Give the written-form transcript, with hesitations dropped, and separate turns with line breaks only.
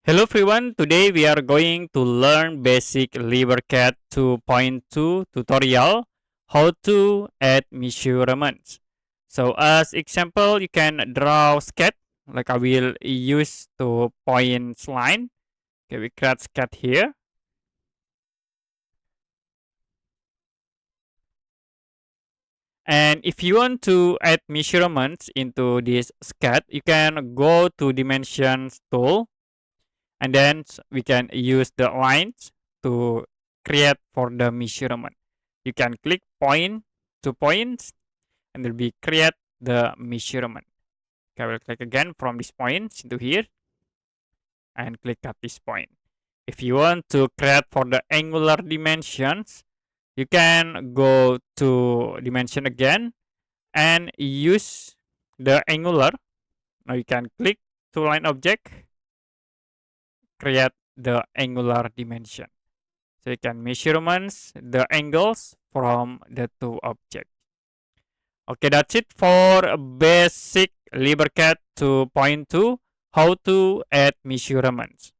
Hello everyone, today we are going to learn basic Librecad 2.2 tutorial, how to add measurements. So as example, you can draw sketch, like I will use to points line. Okay, we create sketch here. And if you want to add measurements into this sketch, you can go to dimensions tool, and then we can use the lines to create for the measurement. You can click point to points and will be create the measurement. Okay, I will click again from this point into here and click at this point. If you want to create for the angular dimensions, you can go to dimension again and use the angular. Now you can click to line object, create the angular dimension. So you can measurements the angles from the two objects. Okay, that's it for basic Librecad 2.2, how to add measurements.